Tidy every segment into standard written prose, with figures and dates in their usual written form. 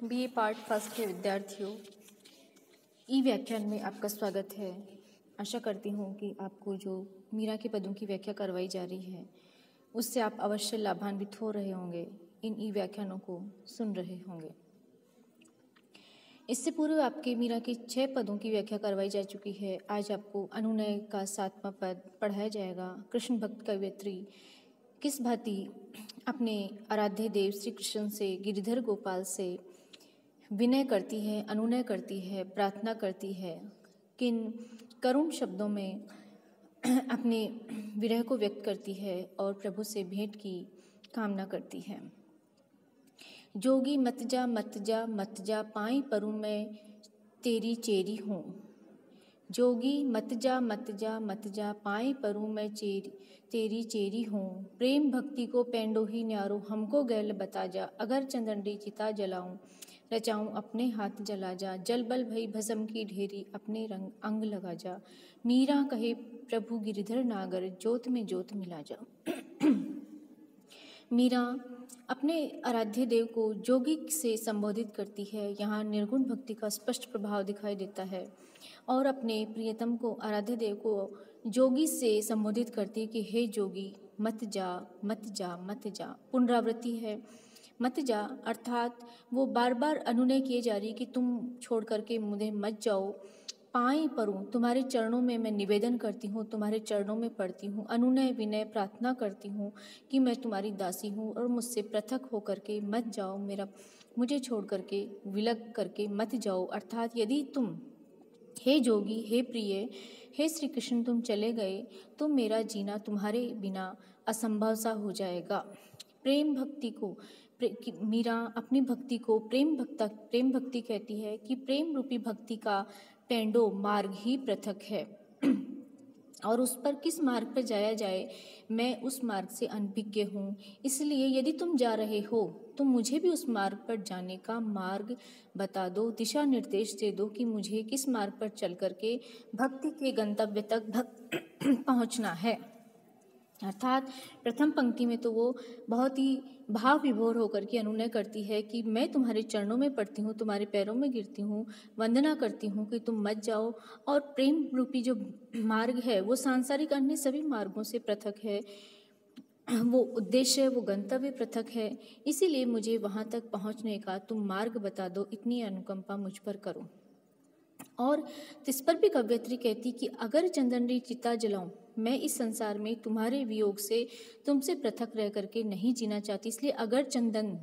BA part first के विद्यार्थियों, ई व्याख्यान में आपका स्वागत है। आशा करती हूँ कि आपको जो मीरा के पदों की व्याख्या करवाई जा रही है उससे आप अवश्य लाभान्वित हो रहे होंगे, इन ई व्याख्यानों को सुन रहे होंगे। इससे पूर्व आपके मीरा के 6 पदों की व्याख्या करवाई जा चुकी है। आज आपको अनुनय का 7वां पद पढ़ाया जाएगा। कृष्ण भक्त कवयित्री किस भांति अपने आराध्य देव श्री कृष्ण से, गिरिधर गोपाल से विनय करती है, अनुनय करती है, प्रार्थना करती है, किन करुण शब्दों में अपने विरह को व्यक्त करती है और प्रभु से भेंट की कामना करती है। जोगी मत जा मत जा मत जा, पाई परू मैं तेरी चेरी हूँ। जोगी मत जा मत जा मत जा, पाई परू मैं तेरी चेरी हूँ। प्रेम भक्ति को पेंडो ही न्यारो, हमको गैल बता जा। अगर चंदनडी चिता जलाऊं, रचाऊं अपने हाथ जला जा। जल बल भई भस्म की ढेरी, अपने रंग अंग लगा जा। मीरा कहे प्रभु गिरिधर नागर, जोत में जोत मिला जा। मीरा अपने आराध्य देव को जोगी से संबोधित करती है। यहाँ निर्गुण भक्ति का स्पष्ट प्रभाव दिखाई देता है और अपने प्रियतम को, आराध्य देव को जोगी से संबोधित करती है कि हे जोगी मत जा मत जा मत जा। पुनरावृत्ति है मत जा, अर्थात वो बार बार अनुनय किए जा रही कि तुम छोड़ करके मुझे मत जाओ। पाएं परूं, तुम्हारे चरणों में मैं निवेदन करती हूँ, तुम्हारे चरणों में पड़ती हूँ, अनुनय विनय प्रार्थना करती हूँ कि मैं तुम्हारी दासी हूँ और मुझसे पृथक होकर के मत जाओ, मुझे छोड़ करके विलग करके मत जाओ। अर्थात यदि तुम हे जोगी, हे प्रिय, हे श्री कृष्ण तुम चले गए तो मेरा जीना तुम्हारे बिना असंभव सा हो जाएगा। प्रेम भक्ति को मीरा अपनी भक्ति को प्रेम भक्ति कहती है कि प्रेम रूपी भक्ति का पेंडो मार्ग ही पृथक है और उस पर किस मार्ग पर जाया जाए मैं उस मार्ग से अनभिज्ञ हूँ। इसलिए यदि तुम जा रहे हो तो मुझे भी उस मार्ग पर जाने का मार्ग बता दो, दिशा निर्देश दे दो कि मुझे किस मार्ग पर चल करके भक्ति के गंतव्य तक पहुँचना है। अर्थात प्रथम पंक्ति में तो वो बहुत ही भाव विभोर होकर के अनुनय करती है कि मैं तुम्हारे चरणों में पड़ती हूँ, तुम्हारे पैरों में गिरती हूँ, वंदना करती हूँ कि तुम मत जाओ। और प्रेम रूपी जो मार्ग है वो सांसारिक अन्य सभी मार्गों से पृथक है, वो उद्देश्य, वो गंतव्य पृथक है। इसीलिए मुझे वहाँ तक पहुँचने का तुम मार्ग बता दो, इतनी अनुकंपा मुझ पर करो। और इस पर भी कवयित्री कहती कि अगर चंदनरी चिता जलाऊं, मैं इस संसार में तुम्हारे वियोग से तुमसे पृथक रह करके नहीं जीना चाहती। इसलिए अगर चंदन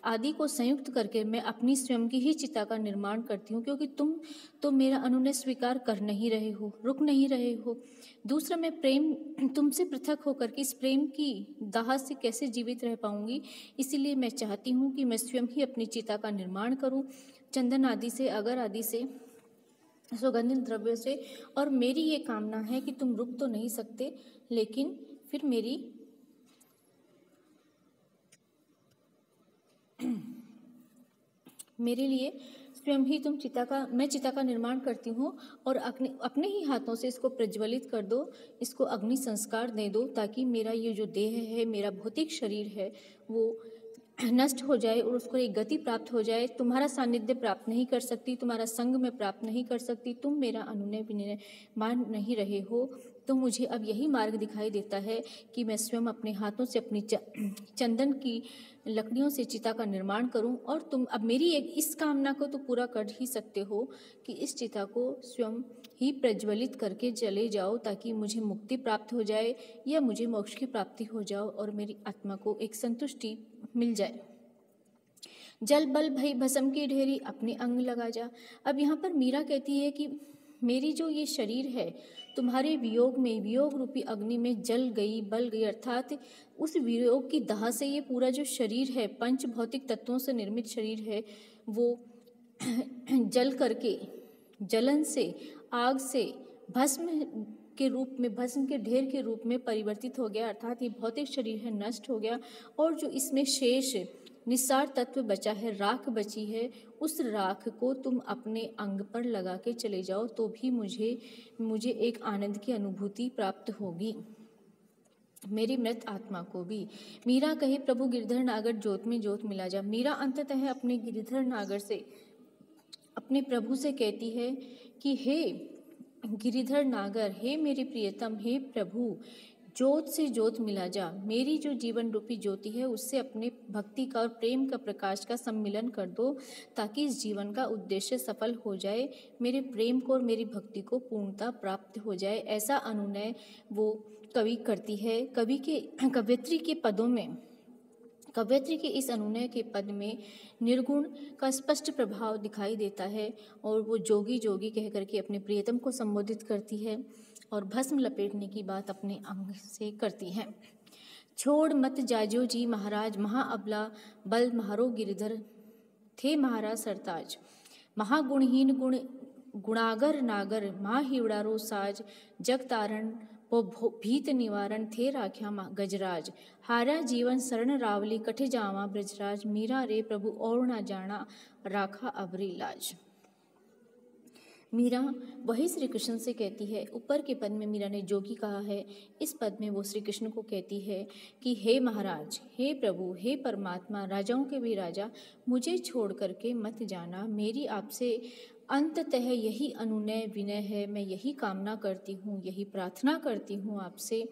आदि को संयुक्त करके मैं अपनी स्वयं की ही चिता का निर्माण करती हूँ, क्योंकि तुम तो मेरा अनुनय स्वीकार कर नहीं रहे हो, रुक नहीं रहे हो। दूसरा, मैं प्रेम तुमसे पृथक होकर के इस प्रेम की दाह से कैसे जीवित रह पाऊंगी। इसीलिए मैं चाहती हूँ कि मैं स्वयं ही अपनी चिता का निर्माण करूँ, चंदन आदि से, अगर आदि से, सुगंधित द्रव्य से। और मेरी ये कामना है कि तुम रुक तो नहीं सकते, लेकिन फिर मेरे लिए स्वयं ही मैं चिता का निर्माण करती हूँ और अपने ही हाथों से इसको प्रज्वलित कर दो, इसको अग्नि संस्कार दे दो, ताकि मेरा ये जो देह है, मेरा भौतिक शरीर है, वो नष्ट हो जाए और उसको एक गति प्राप्त हो जाए। तुम्हारा सानिध्य प्राप्त नहीं कर सकती, तुम्हारा संग मैं प्राप्त नहीं कर सकती, तुम मेरा अनुनय विनय मान नहीं रहे हो। तो मुझे अब यही मार्ग दिखाई देता है कि मैं स्वयं अपने हाथों से अपनी चंदन की लकड़ियों से चिता का निर्माण करूं। और तुम अब मेरी इस कामना को तो पूरा कर ही सकते हो कि इस चिता को स्वयं ही प्रज्वलित करके चले जाओ, ताकि मुझे मुक्ति प्राप्त हो जाए या मुझे मोक्ष की प्राप्ति हो जाओ और मेरी आत्मा को एक संतुष्टि मिल जाए। जल बल भई भस्म की ढेरी, अपने अंग लगा जा। अब यहाँ पर मीरा कहती है कि मेरी जो ये शरीर है तुम्हारे वियोग में, वियोग रूपी अग्नि में जल गई, बल गई। अर्थात उस वियोग की दाह से ये पूरा जो शरीर है, पंच भौतिक तत्वों से निर्मित शरीर है, वो जल करके, जलन से, आग से भस्म के रूप में, भस्म के ढेर के रूप में परिवर्तित हो गया। अर्थात ये भौतिक शरीर है, नष्ट हो गया और जो इसमें शेष निस्सार तत्व बचा है, राख बची है, उस राख को तुम अपने अंग पर लगा के चले जाओ तो भी मुझे एक आनंद की अनुभूति प्राप्त होगी। मेरी मृत आत्मा को भी। मीरा कहे, प्रभु गिरधर नागर जोत में जोत मिला जा। मीरा अंततः अपने गिरधर नागर से अपने प्रभु से कहती है कि हे गिरिधर नागर, हे मेरे प्रियतम, हे प्रभु, जोत से जोत मिला जा। मेरी जो जीवन रूपी ज्योति है उससे अपने भक्ति का और प्रेम का प्रकाश का सम्मिलन कर दो, ताकि इस जीवन का उद्देश्य सफल हो जाए, मेरे प्रेम को और मेरी भक्ति को पूर्णता प्राप्त हो जाए। ऐसा अनुनय वो कवि करती है। कवयित्री के पदों में, कवयित्री के इस अनुनय के पद में निर्गुण का स्पष्ट प्रभाव दिखाई देता है और वो जोगी जोगी कह करके अपने प्रियतम को संबोधित करती है और भस्म लपेटने की बात अपने अंग से करती है। छोड़ मत जाजो जी महाराज, महाअबला बल महारो गिरधर थे महाराज सरताज। महागुणहीन गुण गुणागर नागर, माँ हिवड़ारो साज। जग तारण वो भीत निवारण, थे राख्या गजराज। हारा जीवन शरण रावली, कठे जावा ब्रजराज। मीरा रे प्रभु और ना जाना, राखा अबरी लाज। मीरा वही श्री कृष्ण से कहती है। ऊपर के पद में मीरा ने जोगी कहा है, इस पद में वो श्री कृष्ण को कहती है कि हे महाराज, हे प्रभु, हे परमात्मा, राजाओं के भी राजा, मुझे छोड़ करके मत जाना। मेरी आपसे अंततः यही अनुनय विनय है। मैं यही कामना करती हूँ, यही प्रार्थना करती हूँ आपसे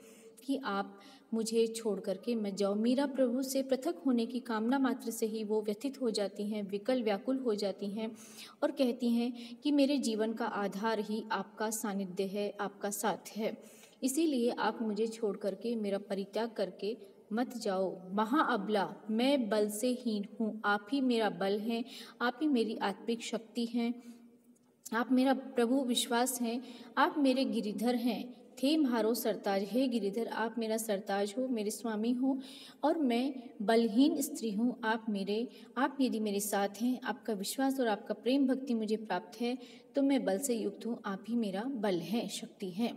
कि आप मुझे छोड़ करके मत जाओ। मीरा प्रभु से पृथक होने की कामना मात्र से ही वो व्यथित हो जाती हैं, विकल व्याकुल हो जाती हैं और कहती हैं कि मेरे जीवन का आधार ही आपका सानिध्य है, आपका साथ है। इसीलिए आप मुझे छोड़ करके, मेरा परित्याग करके मत जाओ। महाअबला, मैं बल से हीन हूँ, आप ही मेरा बल हैं, आप ही मेरी आत्मिक शक्ति हैं, आप मेरा प्रभु विश्वास हैं, आप मेरे गिरिधर हैं। थे म्हारो सरताज, हे गिरिधर, आप मेरा सरताज हो, मेरे स्वामी हो और मैं बलहीन स्त्री हूँ। आप यदि मेरे साथ हैं, आपका विश्वास और आपका प्रेम भक्ति मुझे प्राप्त है तो मैं बल से युक्त हूँ, आप ही मेरा बल है, शक्ति है।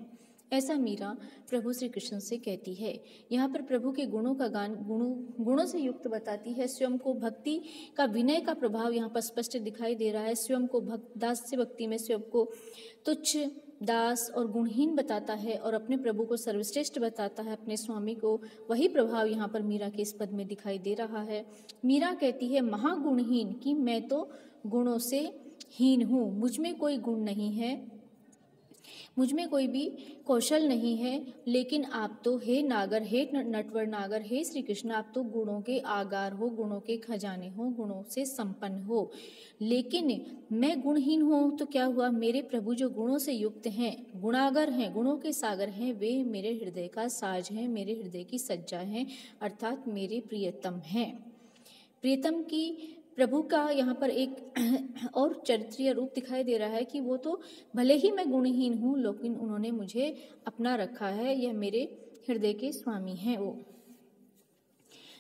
ऐसा मीरा प्रभु श्री कृष्ण से कहती है। यहाँ पर प्रभु के गुणों का गान गुणों से युक्त बताती है। स्वयं को भक्ति का, विनय का प्रभाव यहाँ पर स्पष्ट दिखाई दे रहा है। स्वयं को दास्य भक्ति में स्वयं को तुच्छ, दास और गुणहीन बताता है और अपने प्रभु को सर्वश्रेष्ठ बताता है, अपने स्वामी को। वही प्रभाव यहाँ पर मीरा के इस पद में दिखाई दे रहा है। मीरा कहती है महागुणहीन, कि मैं तो गुणों से हीन हूँ, मुझ में कोई गुण नहीं है, मुझ में कोई भी कौशल नहीं है। लेकिन आप तो हे नागर, हे नटवर नागर, हे श्री कृष्ण, आप तो गुणों के आगार हो, गुणों के खजाने हो, गुणों से संपन्न हो। लेकिन मैं गुणहीन हूँ तो क्या हुआ? मेरे प्रभु जो गुणों से युक्त हैं, गुणागर हैं, गुणों के सागर हैं, वे मेरे हृदय का साज हैं, मेरे हृदय की सज्जा हैं, अर्थात मेरे प्रियतम हैं। प्रियतम की प्रभु का यहाँ पर एक और चरित्रीय रूप दिखाई दे रहा है कि वो तो भले ही मैं गुणहीन हूँ, लेकिन उन्होंने मुझे अपना रखा है, यह मेरे हृदय के स्वामी हैं। वो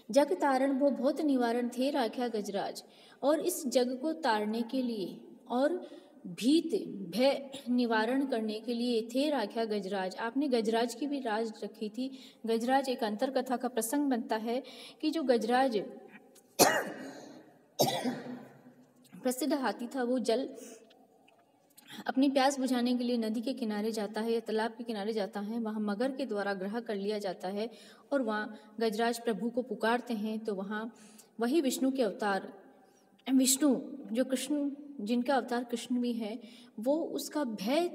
जग तारण वो बहुत निवारण, थे राख्या गजराज। और इस जग को तारने के लिए और भीत भय निवारण करने के लिए थे राख्या गजराज। आपने गजराज की भी राज रखी थी। गजराज एक अंतर कथा का प्रसंग बनता है कि जो गजराज प्रसिद्ध हाथी था, वो जल अपनी प्यास बुझाने के लिए नदी के किनारे जाता है या तालाब के किनारे जाता है। वहाँ मगर के द्वारा ग्रह कर लिया जाता है और वहाँ गजराज प्रभु को पुकारते हैं तो वहाँ वही विष्णु के अवतार, विष्णु जो कृष्ण, जिनका अवतार कृष्ण भी है, वो उसका भय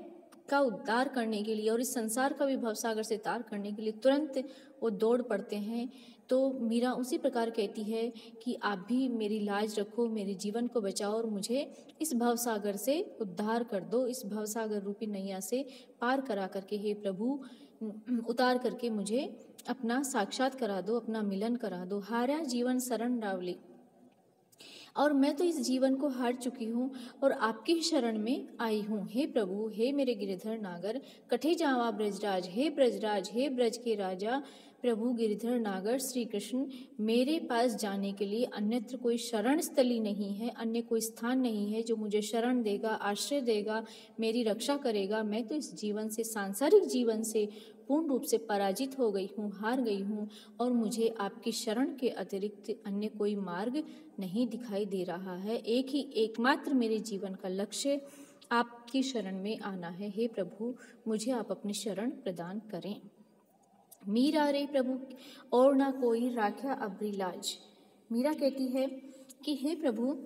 का उद्धार करने के लिए और इस संसार का भी भवसागर से तार करने के लिए तुरंत वो दौड़ पड़ते हैं। तो मीरा उसी प्रकार कहती है कि आप भी मेरी लाज रखो, मेरे जीवन को बचाओ और मुझे इस भवसागर से उद्धार कर दो, इस भवसागर रूपी नैया से पार करा करके हे प्रभु उतार करके मुझे अपना साक्षात करा दो, अपना मिलन करा दो। हारा जीवन शरण रावली, और मैं तो इस जीवन को हार चुकी हूँ और आपकी ही शरण में आई हूँ। हे प्रभु, हे मेरे गिरिधर नागर, कठे जावा ब्रजराज, हे ब्रजराज, हे ब्रज के राजा प्रभु गिरिधर नागर श्री कृष्ण, मेरे पास जाने के लिए अन्यत्र कोई शरण स्थली नहीं है, अन्य कोई स्थान नहीं है जो मुझे शरण देगा, आश्रय देगा, मेरी रक्षा करेगा। मैं तो इस जीवन से, सांसारिक जीवन से पूर्ण रूप से पराजित हो गई हूँ, हार गई हूँ और मुझे आपकी शरण के अतिरिक्त अन्य कोई मार्ग नहीं दिखाई दे रहा है। एक ही एकमात्र मेरे जीवन का लक्ष्य आपकी शरण में आना है। हे प्रभु, मुझे आप अपनी शरण प्रदान करें। मीरा रे प्रभु और ना कोई राख्या अबरी लाज। मीरा कहती है कि हे प्रभु,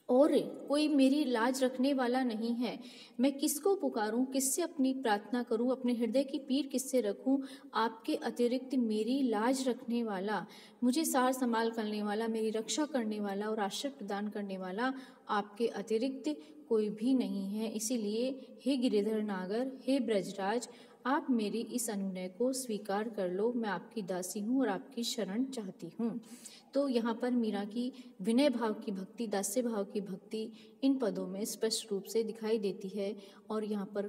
और कोई मेरी लाज रखने वाला नहीं है। मैं किसको पुकारूं, किससे अपनी प्रार्थना करूं, अपने हृदय की पीर किससे रखूं। आपके अतिरिक्त मेरी लाज रखने वाला, मुझे सार संभाल करने वाला, मेरी रक्षा करने वाला और आश्रय प्रदान करने वाला आपके अतिरिक्त कोई भी नहीं है। इसीलिए हे गिरिधर नागर, हे ब्रजराज, आप मेरी इस अनुनय को स्वीकार कर लो। मैं आपकी दासी हूँ और आपकी शरण चाहती हूँ। तो यहाँ पर मीरा की विनय भाव की भक्ति, दास्य भाव की भक्ति इन पदों में स्पष्ट रूप से दिखाई देती है। और यहाँ पर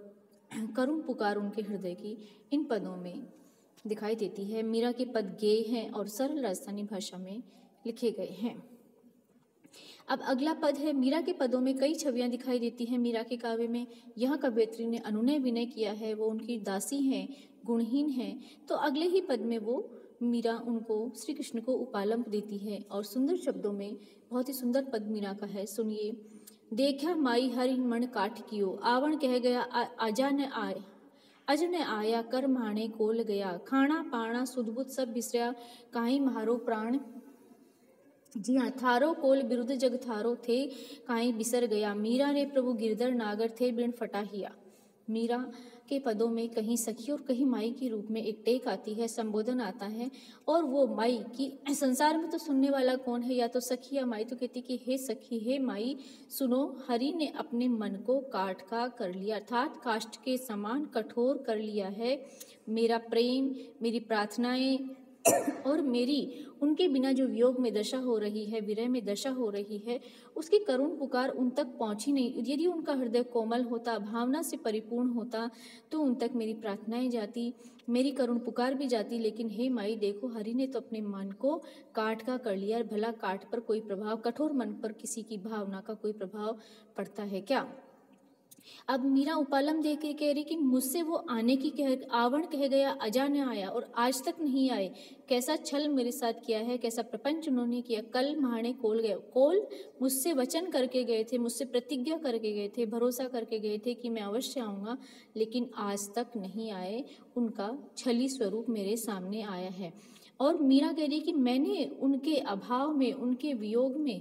करुण पुकार उनके हृदय की इन पदों में दिखाई देती है। मीरा के पद गेय हैं और सरल राजस्थानी भाषा में लिखे गए हैं। अब अगला पद है, मीरा के पदों में कई छवियां दिखाई देती हैं। मीरा के काव्य में यहाँ कवयित्री ने अनुनय विनय किया है, वो उनकी दासी हैं, गुणहीन हैं। तो अगले ही पद में वो मीरा उनको श्री कृष्ण को उपालंब देती है और सुंदर शब्दों में, बहुत ही सुंदर पद मीरा का है, सुनिए। देखा माई हरि मन काठ कियो, आवण कह गया आजा न आए, अज न आया कर माणे कोल गया, खाना पाना सुध बुध सब बिसरा, काई म्हारो प्राण। जी हाँ, थारो कोल बिरुद जग थारो थे, काई बिसर गया। मीरा रे प्रभु गिरधर नागर थे, बिन फटाहिया। मीरा के पदों में कहीं सखी और कहीं माई के रूप में एक टेक आती है, संबोधन आता है। और वो माई की, संसार में तो सुनने वाला कौन है, या तो सखी या माई। तो कहती कि हे सखी, हे माई, सुनो, हरि ने अपने मन को काठ का कर लिया, अर्थात काष्ठ के समान कठोर कर लिया है। मेरा प्रेम, मेरी प्रार्थनाएं और मेरी उनके बिना जो वियोग में दशा हो रही है, विरह में दशा हो रही है, उसकी करुण पुकार उन तक पहुंची नहीं। यदि उनका हृदय कोमल होता, भावना से परिपूर्ण होता, तो उन तक मेरी प्रार्थनाएं जाती, मेरी करुण पुकार भी जाती। लेकिन हे माई, देखो, हरि ने तो अपने मन को काठ का कर लिया। भला काठ पर कोई प्रभाव, कठोर मन पर किसी की भावना का कोई प्रभाव पड़ता है क्या? अब मीरा उपालम दे के कह रही कि मुझसे वो आने की आवण कह गया, अजा न आया, और आज तक नहीं आए। कैसा छल मेरे साथ किया है, कैसा प्रपंच उन्होंने किया। कल महाणे कोल गए, कोल मुझसे वचन करके गए थे, मुझसे प्रतिज्ञा करके गए थे, भरोसा करके गए थे कि मैं अवश्य आऊँगा, लेकिन आज तक नहीं आए। उनका छली स्वरूप मेरे सामने आया है। और मीरा कह रही कि मैंने उनके अभाव में, उनके वियोग में,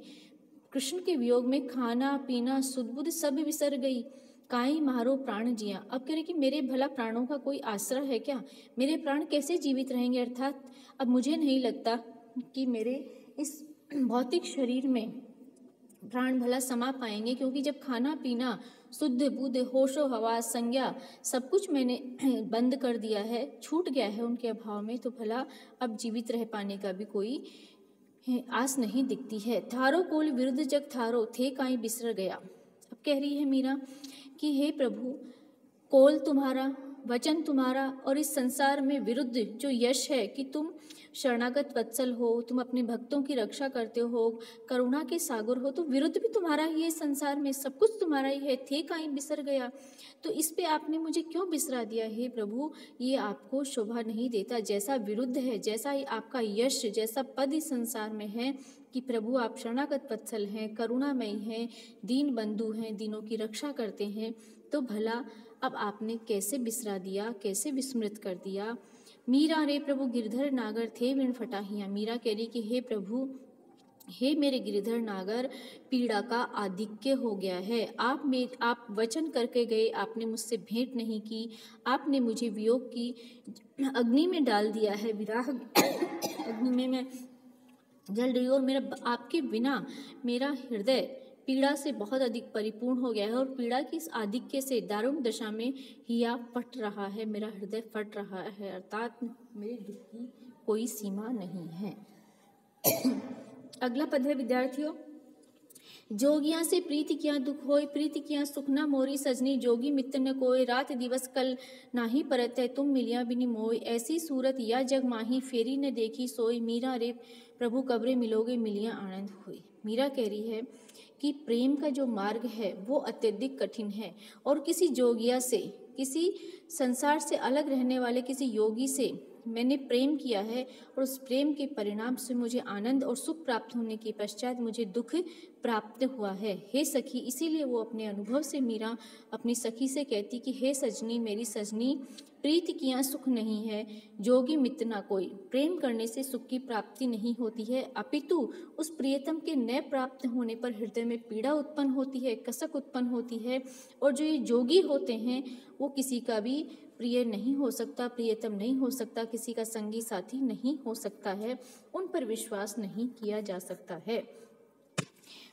कृष्ण के वियोग में खाना पीना सुध बुध सब विसर गई। काई म्हारो प्राण जिया। अब कह रहे कि मेरे भला प्राणों का कोई आश्रय है क्या? मेरे प्राण कैसे जीवित रहेंगे? अर्थात अब मुझे नहीं लगता कि मेरे इस भौतिक शरीर में प्राण भला समा पाएंगे, क्योंकि जब खाना पीना, शुद्ध बुद्ध, होशो हवास, संज्ञा, सब कुछ मैंने बंद कर दिया है, छूट गया है उनके अभाव में, तो भला अब जीवित रह पाने का भी कोई आस नहीं दिखती है। थारो कोल विरुद्ध जग थारो थे, काई बिसर गया। अब कह रही है मीरा कि हे प्रभु, कोल तुम्हारा, वचन तुम्हारा, और इस संसार में विरुद्ध जो यश है कि तुम शरणागत वत्सल हो, तुम अपने भक्तों की रक्षा करते हो, करुणा के सागर हो, तो विरुद्ध भी तुम्हारा ही है। संसार में सब कुछ तुम्हारा ही है, थे काई बिसर गया। तो इस पे आपने मुझे क्यों बिसरा दिया? हे प्रभु, ये आपको शोभा नहीं देता। जैसा विरुद्ध है, जैसा ही आपका यश, जैसा पद इस संसार में है कि प्रभु आप शरणागत वत्सल हैं, करुणामयी हैं, दीन बंधु हैं, दीनों की रक्षा करते हैं, तो भला अब आपने कैसे बिसरा दिया, कैसे विस्मृत कर दिया? मीरा रे प्रभु गिरधर नागर थे, विण फटाहिया। मीरा कह रही कि हे प्रभु, हे मेरे गिरिधर नागर, पीड़ा का आधिक्य हो गया है। आप वचन करके गए, आपने मुझसे भेंट नहीं की, आपने मुझे वियोग की अग्नि में डाल दिया है, विराह अग्नि में मैं जल रही हूँ, और मेरा आपके बिना मेरा हृदय पीड़ा से बहुत अधिक परिपूर्ण हो गया है, और पीड़ा की इस आधिक्य से दारुण दशा में हिया फट रहा है, मेरा हृदय फट रहा है, अर्थात मेरे दुख की कोई सीमा नहीं है। अगला पद है विद्यार्थियों, जोगियां से प्रीति किया दुख होय, प्रीति किया सुख न मोरी सजनी, जोगी मित्र न कोय, रात दिवस कल नाही परत है, तुम मिलिया बिनि मोय, ऐसी सूरत या जग माही, फेरी न देखी सोई, मीरा रे प्रभु कब्रे मिलोगे, मिलिया आनंद हुई। मीरा कह रही है कि प्रेम का जो मार्ग है वो अत्यधिक कठिन है, और किसी जोगिया से, किसी संसार से अलग रहने वाले किसी योगी से मैंने प्रेम किया है और उस प्रेम के परिणाम से मुझे आनंद और सुख प्राप्त होने के पश्चात मुझे दुख प्राप्त हुआ है। हे सखी, इसीलिए वो अपने अनुभव से मीरा अपनी सखी से कहती कि हे सजनी, मेरी सजनी, प्रीति किया सुख नहीं है, जोगी मित्र ना कोई। प्रेम करने से सुख की प्राप्ति नहीं होती है, अपितु उस प्रियतम के न प्राप्त होने पर हृदय में पीड़ा उत्पन्न होती है, कसक उत्पन्न होती है। और जो ये जोगी होते हैं वो किसी का भी प्रिय नहीं हो सकता, प्रियतम नहीं हो सकता, किसी का संगी साथी नहीं हो सकता है, उन पर विश्वास नहीं किया जा सकता है।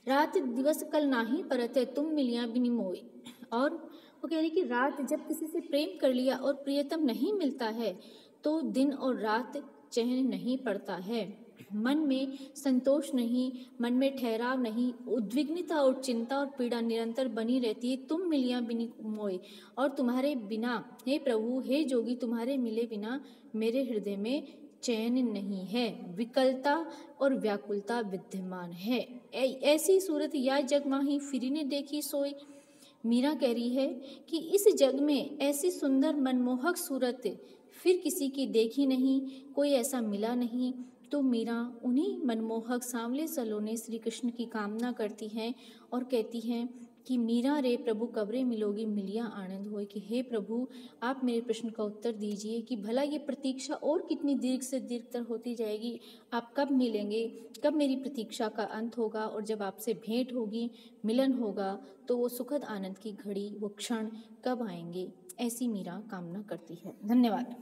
रात दिवस कल नाही परत है, तुम मिलिया बिनि मोय। और वो कह रही कि रात जब किसी से प्रेम कर लिया और प्रियतम नहीं मिलता है तो दिन और रात चैन नहीं पड़ता है, मन में संतोष नहीं, मन में ठहराव नहीं, उद्विग्नता और चिंता और पीड़ा निरंतर बनी रहती है। तुम मिलिया बिनि मोय, और तुम्हारे बिना, हे प्रभु, हे जोगी, तुम्हारे मिले बिना मेरे हृदय में चैन नहीं है, विकलता और व्याकुलता विद्यमान है। ऐसी सूरत या जग माही फिरी ने देखी सोई। मीरा कह रही है कि इस जग में ऐसी सुंदर मनमोहक सूरत फिर किसी की देखी नहीं, कोई ऐसा मिला नहीं। तो मीरा उन्हीं मनमोहक सांवले सलोने श्री कृष्ण की कामना करती हैं और कहती हैं कि मीरा रे प्रभु कबरे मिलोगी मिलिया आनंद होए, कि हे प्रभु, आप मेरे प्रश्न का उत्तर दीजिए कि भला ये प्रतीक्षा और कितनी दीर्घ से दीर्घतर होती जाएगी, आप कब मिलेंगे, कब मेरी प्रतीक्षा का अंत होगा, और जब आपसे भेंट होगी, मिलन होगा, तो वो सुखद आनंद की घड़ी, वो क्षण कब आएंगे। ऐसी मीरा कामना करती है। धन्यवाद।